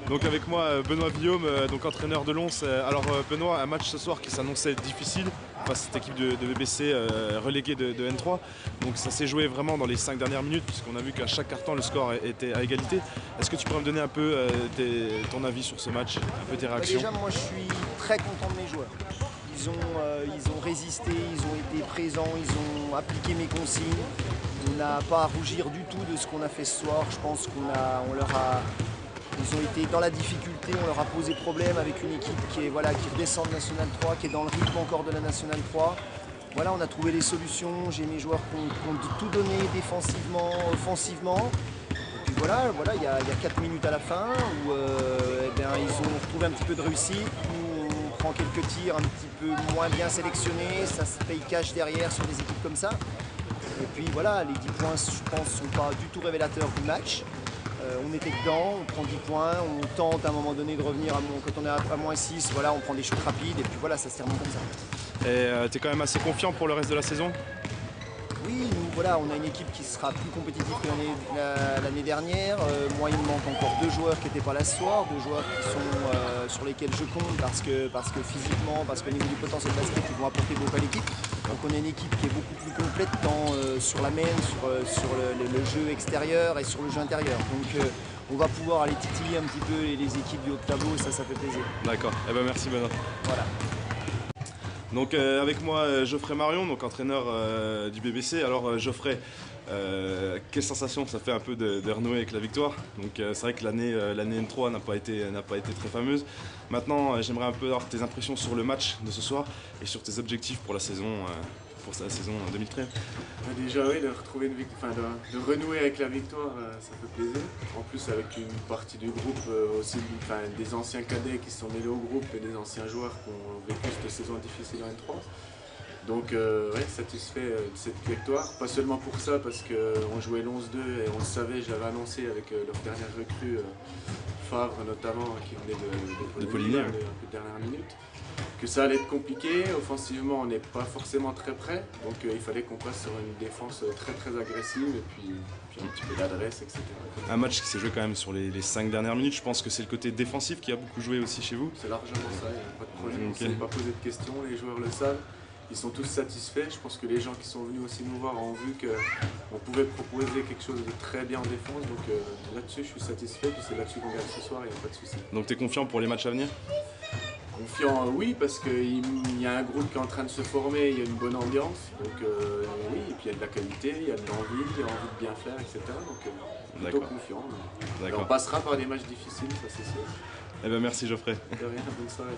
Donc avec moi Benoît Guillaume, donc entraîneur de Lons. Alors Benoît, un match ce soir qui s'annonçait difficile face à cette équipe de BBC reléguée de N3. Donc ça s'est joué vraiment dans les 5 dernières minutes puisqu'on a vu qu'à chaque quart-temps le score était à égalité. Est-ce que tu pourrais me donner un peu ton avis sur ce match, un peu tes réactions? Déjà moi je suis très content de mes joueurs. Ils ont résisté, ils ont été présents, ils ont appliqué mes consignes. On n'a pas à rougir du tout de ce qu'on a fait ce soir. Je pense ils ont été dans la difficulté, on leur a posé problème avec une équipe qui redescend de National 3, qui est dans le rythme encore de la National 3. Voilà, on a trouvé les solutions, j'ai mes joueurs qui ont tout donné défensivement, offensivement. Et puis voilà, il y a 4 minutes à la fin où ils ont retrouvé un petit peu de réussite. Nous, on prend quelques tirs un petit peu moins bien sélectionnés, ça se paye cash derrière sur des équipes comme ça. Et puis voilà, les 10 points, je pense, ne sont pas du tout révélateurs du match. On était dedans, on prend 10 points, on tente à un moment donné de revenir, quand on est à moins 6, voilà, on prend des shoots rapides et puis voilà, ça se termine comme ça. Et tu es quand même assez confiant pour le reste de la saison? Oui, nous, voilà, on a une équipe qui sera plus compétitive que l'année dernière. Moi, il me manque encore 2 joueurs qui n'étaient pas là ce soir, 2 joueurs qui sont, sur lesquels je compte parce que physiquement, parce qu'au niveau du potentiel basket, ils vont apporter beaucoup à l'équipe. Donc on a une équipe qui est beaucoup plus complète tant sur la main, sur le jeu extérieur et sur le jeu intérieur. Donc on va pouvoir aller titiller un petit peu les équipes du haut de tableau et ça fait plaisir. D'accord, eh ben merci Benoît. Voilà. Donc avec moi Geoffrey Marion, donc entraîneur du BBC. Alors Geoffrey, quelle sensation ça fait un peu de renouer avec la victoire. Donc c'est vrai que l'année N3 n'a pas été très fameuse. Maintenant j'aimerais un peu avoir tes impressions sur le match de ce soir et sur tes objectifs pour la saison 2013. Déjà oui, de retrouver une victoire, de renouer avec la victoire, ça fait plaisir. En plus avec une partie du groupe aussi, des anciens cadets qui se sont mêlés au groupe et des anciens joueurs qui ont vécu cette saison difficile en N3. Donc ouais, satisfait de cette victoire. Pas seulement pour ça, parce qu'on jouait l'11-2 et on le savait, je l'avais annoncé avec leur dernière recrue, Favre notamment, qui venait de Poligny, un peu de dernière minute, que ça allait être compliqué. Offensivement, on n'est pas forcément très près, donc il fallait qu'on passe sur une défense très très agressive et puis un petit peu d'adresse, etc. Un match qui s'est joué quand même sur les 5 dernières minutes. Je pense que c'est le côté défensif qui a beaucoup joué aussi chez vous. C'est largement ça, il n'y a pas de problème. On ne s'est pas posé de questions, les joueurs le savent. Ils sont tous satisfaits. Je pense que les gens qui sont venus aussi nous voir ont vu qu'on pouvait proposer quelque chose de très bien en défense. Donc là-dessus, je suis satisfait. Puis c'est là-dessus qu'on gagne ce soir, il n'y a pas de souci. Donc tu es confiant pour les matchs à venir? Confiant, oui, parce qu'il y a un groupe qui est en train de se former, il y a une bonne ambiance. Donc oui, et puis il y a de la qualité, il y a de l'envie, il y a envie de bien faire, etc. Donc plutôt confiant. On passera par des matchs difficiles, ça c'est sûr. Eh ben merci Geoffrey. De rien, bonne soirée.